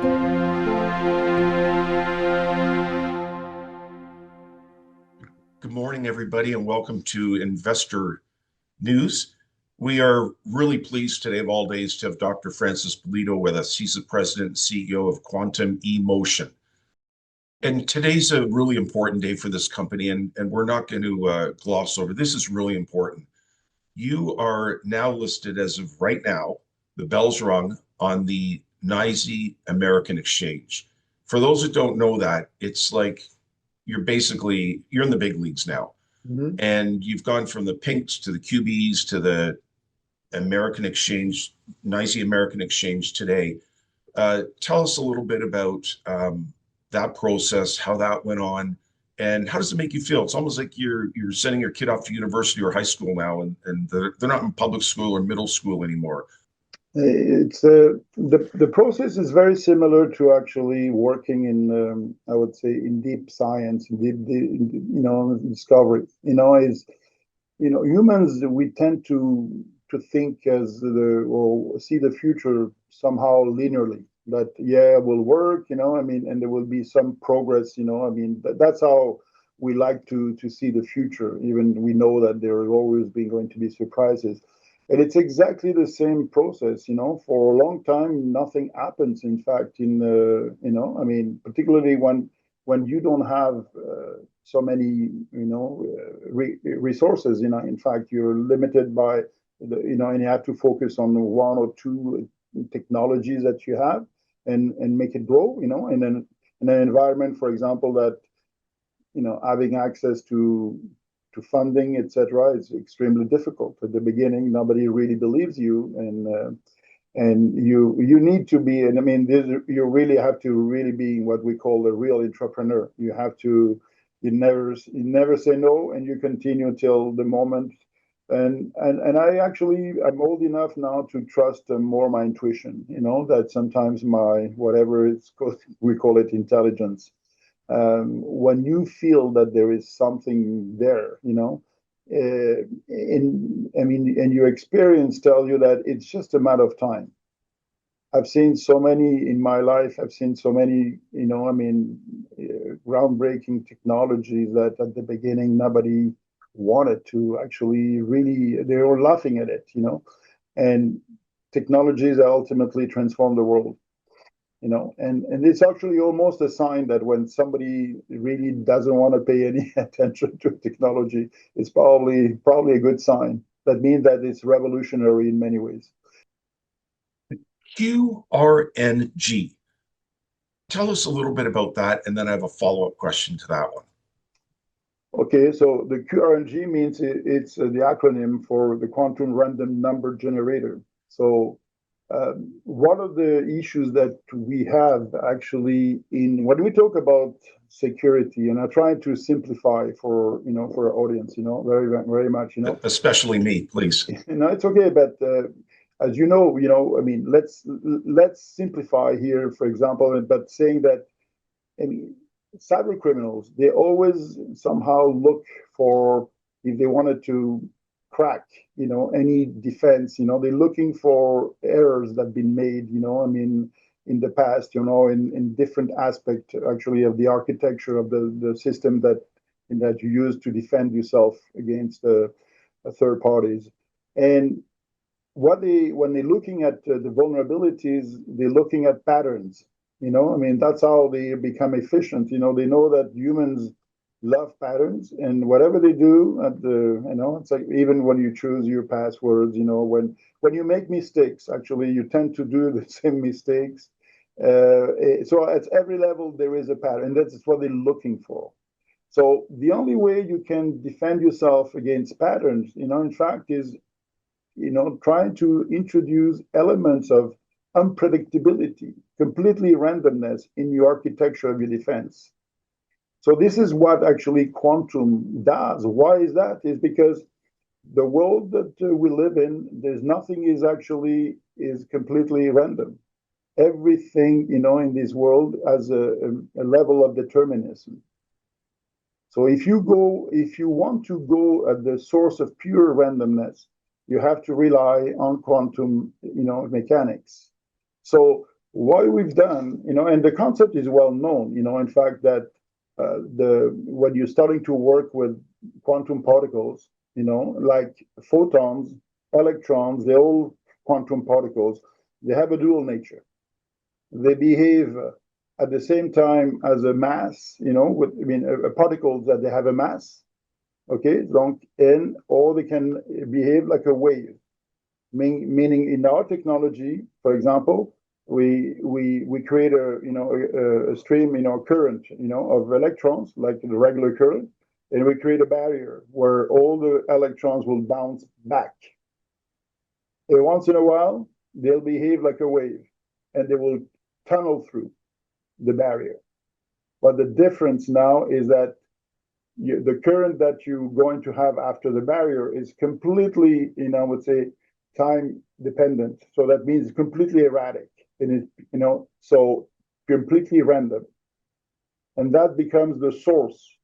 Good morning, everybody, and welcome to Investor News. We are really pleased today of all days to have Dr. Francis Polito with us. He's the president and CEO of Quantum eMotion. And today's a really important day for this company, and we're not going to gloss over. This is really important. You are now listed as of right now, the bell's rung on the NYSE American exchange. For those that don't know that, it's like you're in the big leagues now. Mhm. And you've gone from the pinks to the QBs to the American exchange, NYSE American exchange today. Tell us a little bit about that process, how that went on, and how does it make you feel? It's almost like you're sending your kid off to university or high school now, and they're not in public school or middle school anymore. It's the process is very similar to actually working in I would say in deep science, discovery. Humans, we tend to think as or see the future somehow linearly. That will work, and there will be some progress, that's how we like to see the future. Even we know that there is always going to be surprises. And it's exactly the same process, for a long time, nothing happens. In fact, particularly when you don't have so many, resources, in fact, you're limited by, and you have to focus on one or two technologies that you have and make it grow, and then in an environment, for example, that, having access to funding, etc., is extremely difficult. At the beginning, nobody really believes you, and you need to be, and you really have to really be what we call a real entrepreneur. You have to, you never say no, and you continue till the moment. And I'm old enough now to trust more my intuition. That sometimes my whatever it's called, we call it intelligence. When you feel that there is something there, and your experience tell you that it's just a matter of time. I've seen so many in my life. I've seen so many, groundbreaking technologies that at the beginning nobody wanted to actually really. They were laughing at it, and technologies that ultimately transform the world. And it's actually almost a sign that when somebody really doesn't want to pay any attention to technology, it's probably a good sign. That means that it's revolutionary in many ways. QRNG. Tell us a little bit about that, and then I have a follow-up question to that one. Okay, so the QRNG means it's the acronym for the Quantum Random Number Generator. So one of the issues that we have actually when we talk about security, and I try to simplify for our audience, very very much, especially me, please. It's okay, but as let's simplify here, for example, but saying that, cyber criminals, they always somehow look for, if they wanted to crack, any defense, they're looking for errors that have been made, in the past, in different aspects actually of the architecture of the system that you use to defend yourself against third parties. And when they're looking at the vulnerabilities, they're looking at patterns. That's how they become efficient. They know that humans love patterns, and whatever they do it's like even when you choose your passwords, when you make mistakes, actually you tend to do the same mistakes. So at every level there is a pattern, and that's what they're looking for. So the only way you can defend yourself against patterns, in fact, is trying to introduce elements of unpredictability, completely randomness in your architecture of your defense. So this is what actually quantum does. Why is that? Is because the world that we live in, there's nothing is completely random. Everything, in this world has a level of determinism. So if you want to go at the source of pure randomness, you have to rely on quantum, mechanics. So what we've done, and the concept is well known, in fact, that when you're starting to work with quantum particles, like photons, electrons, they're all quantum particles. They have a dual nature. They behave at the same time as a mass, particles that they have a mass, okay, or they can behave like a wave, meaning in our technology, for example, we create a stream, current, of electrons, like the regular current, and we create a barrier where all the electrons will bounce back. And once in a while, they'll behave like a wave, and they will tunnel through the barrier. But the difference now is that the current that you're going to have after the barrier is completely, I would say, time dependent. So that means completely erratic, and so completely random. And that becomes the source,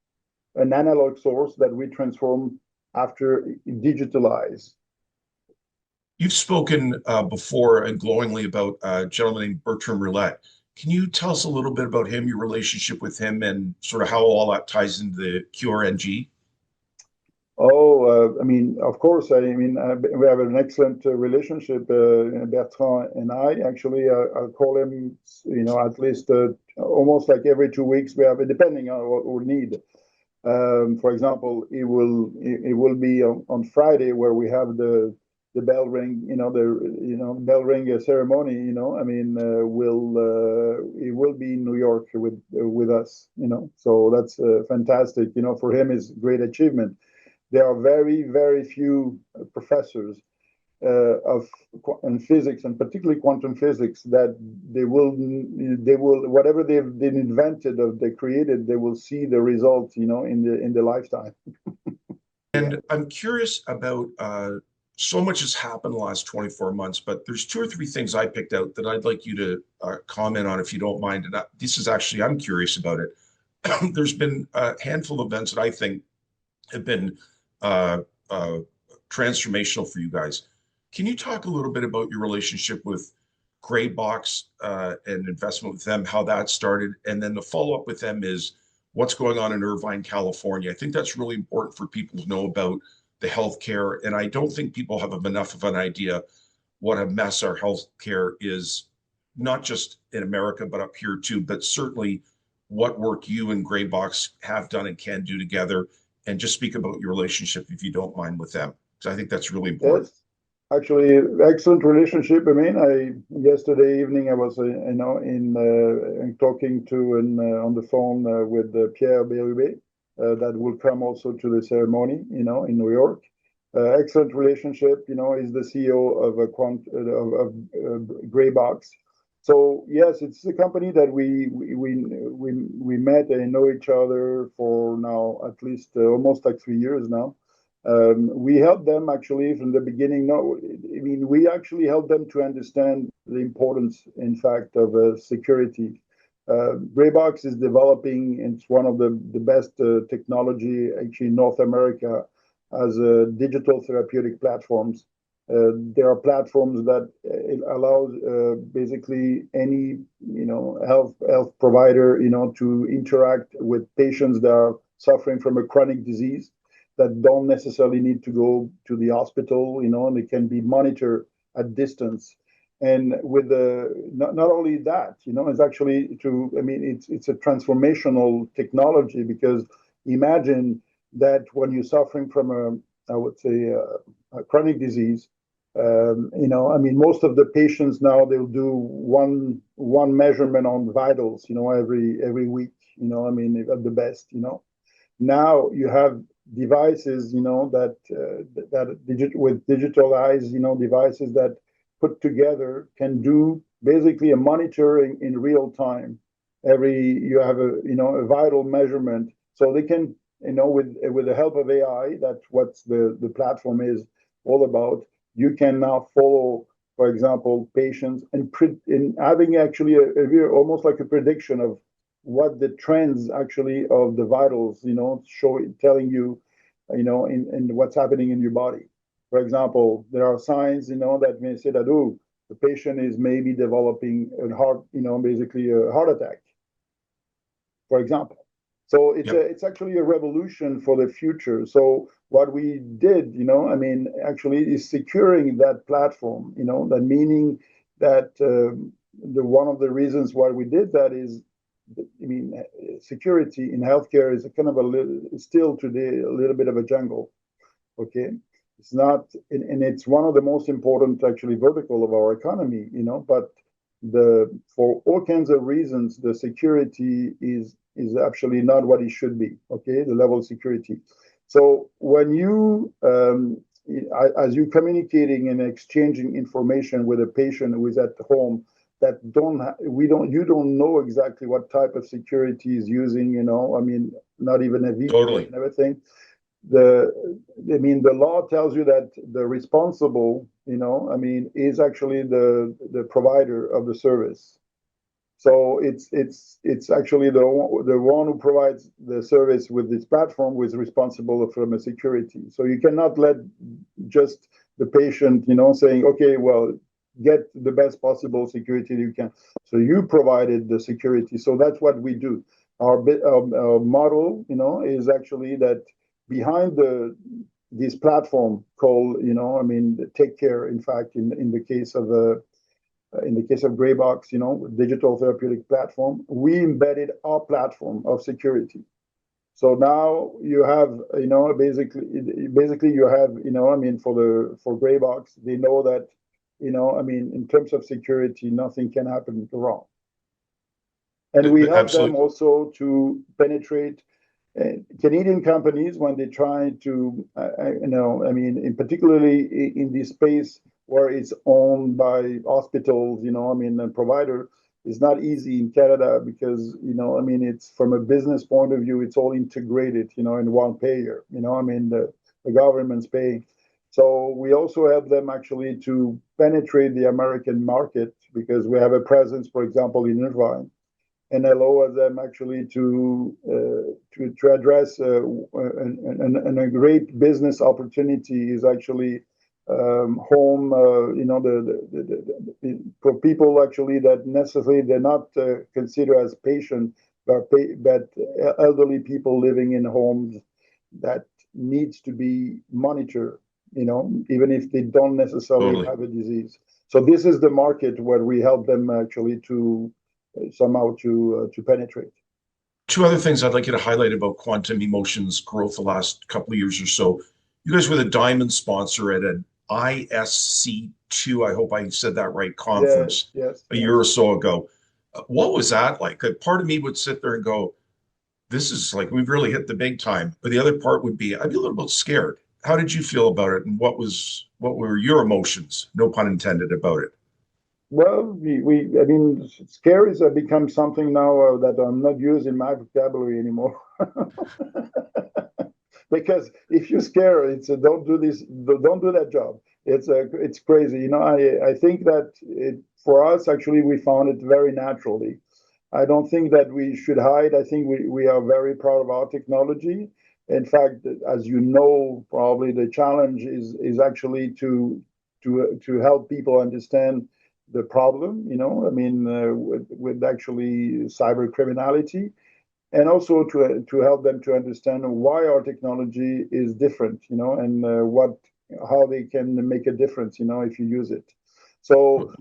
an analog source that we transform after digitalize. You've spoken before and glowingly about a gentleman named Bertrand Roulette. Can you tell us a little bit about him, your relationship with him, and sort of how all that ties into the QRNG? Oh, of course. We have an excellent relationship, Bertrand and I. Actually, I'll call him, at least almost like every 2 weeks. We have, depending on what we need. For example, it will be on Friday where we have the bell ring, the bell ring ceremony. It will be in New York with us. So that's fantastic. For him, is great achievement. There are very, very few professors in physics, and particularly quantum physics, that they will whatever they've been invented or they created, they will see the results, in the lifetime. And I'm curious about so much has happened in the last 24 months, but there's two or three things I picked out that I'd like you to comment on if you don't mind. And this is actually, I'm curious about it. There's been a handful of events that I think have been uh, uh, transformational for you guys. Can you talk a little bit about your relationship with Graybox and investment with them, how that started? And then the follow up with them is what's going on in Irvine, California. I think that's really important for people to know about the healthcare. And I don't think people have enough of an idea what a mess our healthcare is, not just in America, but up here too, but certainly what work you and Graybox have done and can do together, and just speak about your relationship, if you don't mind, with them, because I think that's really important. Yes, actually, excellent relationship. Yesterday evening I was, in talking to and on the phone with Pierre Berube, that will come also to the ceremony, in New York. Excellent relationship. He's the CEO of Graybox. So yes, it's a company that we met and know each other for now at least almost like 3 years now. We helped them actually from the beginning. No, we actually helped them to understand the importance, in fact, of security. Graybox is developing. It's one of the best technology actually in North America as digital therapeutic platforms. There are platforms that allows basically any health provider to interact with patients that are suffering from a chronic disease, that don't necessarily need to go to the hospital, and they can be monitored at distance. And with not only that, it's actually it's a transformational technology, because imagine that when you're suffering from I would say a chronic disease, most of the patients now, they'll do one measurement on vitals, every week, at the best. Now you have devices, with digitalized, devices that put together can do basically a monitoring in real time. You have a vital measurement, so they can, with the help of AI, that's what the platform is all about. You can now follow, for example, patients, and in having actually almost like a prediction of what the trends actually of the vitals, telling you, in what's happening in your body. For example, there are signs, that may say that, oh, the patient is maybe developing a heart, basically a heart attack, for example. So it's actually a revolution for the future. So what we did, actually is securing that platform, that meaning that the one of the reasons why we did that is, security in healthcare is a kind of still today a little bit of a jungle. Okay, it's not, and it's one of the most important actually vertical of our economy, but for all kinds of reasons, the security is actually not what it should be. Okay, the level of security. So when you, as you communicating and exchanging information with a patient who is at home that you don't know exactly what type of security is using, not even a VPN Totally. and everything. The law tells you that the responsible, is actually the provider of the service. So it's actually the one who provides the service with this platform who is responsible from a security. So you cannot let just the patient, saying, okay, well, get the best possible security you can. So you provided the security. So that's what we do. Our model, is actually that behind this platform called, Take Care. In fact, in the case of Graybox, digital therapeutic platform, we embedded our platform of security. So now you have, basically you have, for Graybox, they know that, in terms of security, nothing can happen wrong. And we help them also to penetrate Canadian companies when they try to, particularly in this space where it's owned by hospitals, and provider, is not easy in Canada because, it's from a business point of view, it's all integrated, in one payer, the government's paying. So we also help them actually to penetrate the American market because we have a presence, for example, in Irvine, and allow them actually to address a great business opportunity is actually home, for people actually that necessarily they're not considered as patients, but elderly people living in homes that needs to be monitored, even if they don't necessarily have a disease. So this is the market where we help them actually to somehow to penetrate. Two other things I'd like you to highlight about Quantum eMotion's growth the last couple of years or so. You guys were the diamond sponsor at an ISC2, I hope I said that right, conference a year or so ago. What was that like? Part of me would sit there and go, this is like, we've really hit the big time. But the other part would be, I'd be a little bit scared. How did you feel about it? And what were your emotions, no pun intended, about it? Well, scary has become something now that I'm not using my vocabulary anymore. Because if you're scared, it's don't do this, don't do that job. It's crazy. I think that for us, actually, we found it very naturally. I don't think that we should hide. I think we are very proud of our technology. In fact, as you know, probably the challenge is actually to help people understand the problem, with actually cyber criminality, and also to help them to understand why our technology is different, and how they can make a difference, if you use it. So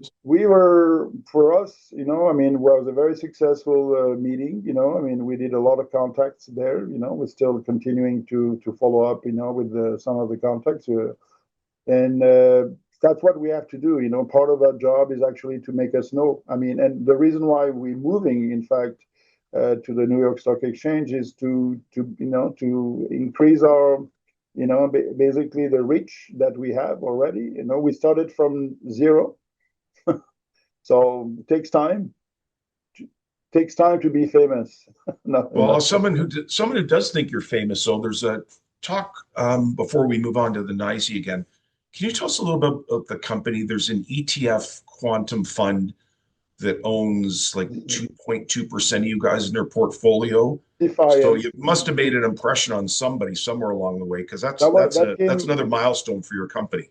for us, was a very successful meeting. We did a lot of contacts there. We're still continuing to follow up, with some of the contacts, and that's what we have to do. Part of our job is actually to make us know. And the reason why we're moving, in fact, to the New York Stock Exchange is to increase our, basically the reach that we have already. We started from zero, so it takes time. Takes time to be famous. Well, someone who does think you're famous, so there's a talk before we move on to the NYSE again. Can you tell us a little bit about the company? There's an ETF quantum fund that owns like 2.2% of you guys in their portfolio. So you must have made an impression on somebody somewhere along the way, because that's another milestone for your company.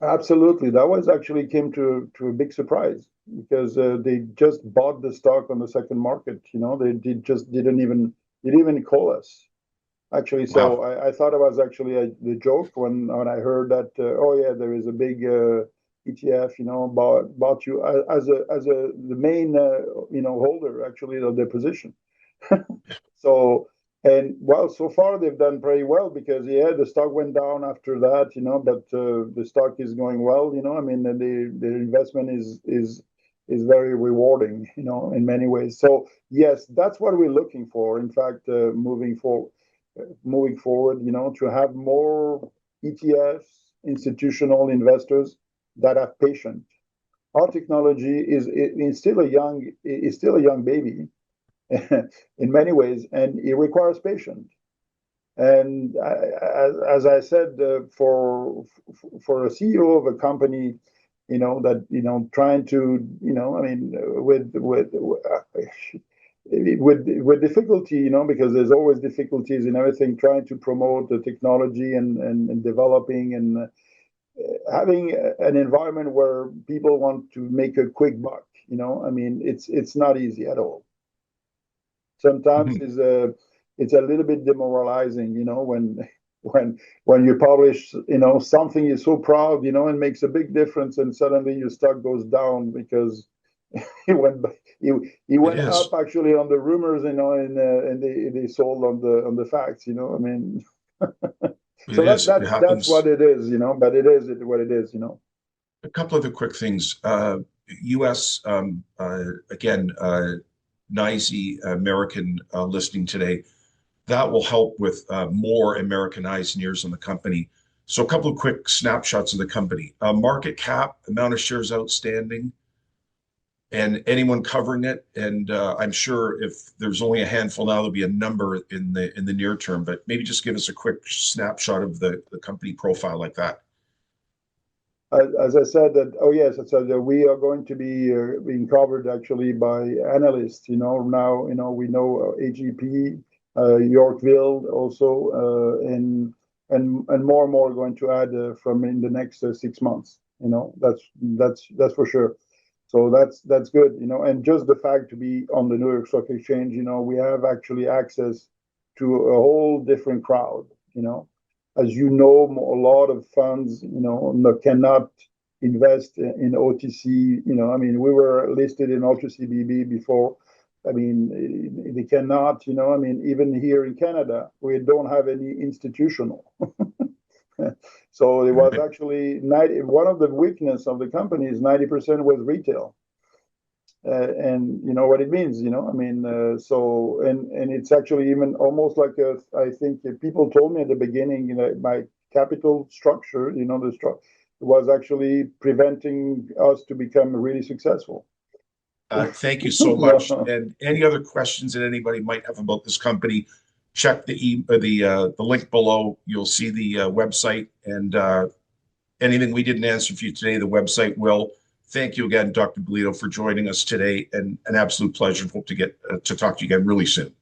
Absolutely. That was actually came to a big surprise because they just bought the stock on the second market. They didn't even call us actually. Wow. So I thought it was actually the joke when I heard that. Oh yeah, there is a big ETF, bought you as the main holder actually of the position. So, and well, so far they've done pretty well because yeah, the stock went down after that, but the stock is going well, I mean, the investment is very rewarding, in many ways. So yes, that's what we're looking for. In fact, moving forward, to have more ETFs, institutional investors that are patient. Our technology is still a young baby in many ways, and it requires patience. And as I said, for a CEO of a company, that trying to, I mean, with difficulty, because there's always difficulties in everything, trying to promote the technology and developing and having an environment where people want to make a quick buck. I mean, it's not easy at all. Sometimes Mhm. it's a little bit demoralizing, when you publish, something you're so proud, and makes a big difference, and suddenly your stock goes down because he went he, he It went up is. actually on the rumors, and they sold on the facts, I mean. It So is. It that's what happens. it is, but it is what it is. A couple other quick things. U.S. Again, NYSE American listing today. That will help with more Americanized nears on the company. So a couple of quick snapshots of the company. Market cap, amount of shares outstanding, and anyone covering it. And I'm sure if there's only a handful now, there'll be a number in the near term. But maybe just give us a quick snapshot of the company profile like that. As I said that, oh yes, so that we are going to be being covered actually by analysts. Now we know AGP, Yorkville also, and more are going to add from in the next 6 months. That's for sure. So that's good. And just the fact to be on the New York Stock Exchange, we have actually access to a whole different crowd. As a lot of funds, cannot invest in OTC. I mean, we were listed in OTCBB before. I mean, they cannot. I mean, even here in Canada, we don't have any institutional. So it was Right. actually 90. One of the weakness of the company is 90% was retail. And you know what it means, I mean, so and it's actually even almost like I think people told me at the beginning, my capital structure, the structure was actually preventing us to become really successful. Thank you so much. No, And any other questions that anybody might have about this company, check the link below. You'll see the website, and anything we didn't answer for you today, the website will. Thank you again, Dr. Bolito, for joining us today, and an absolute pleasure. Hope to get to talk to you again really soon.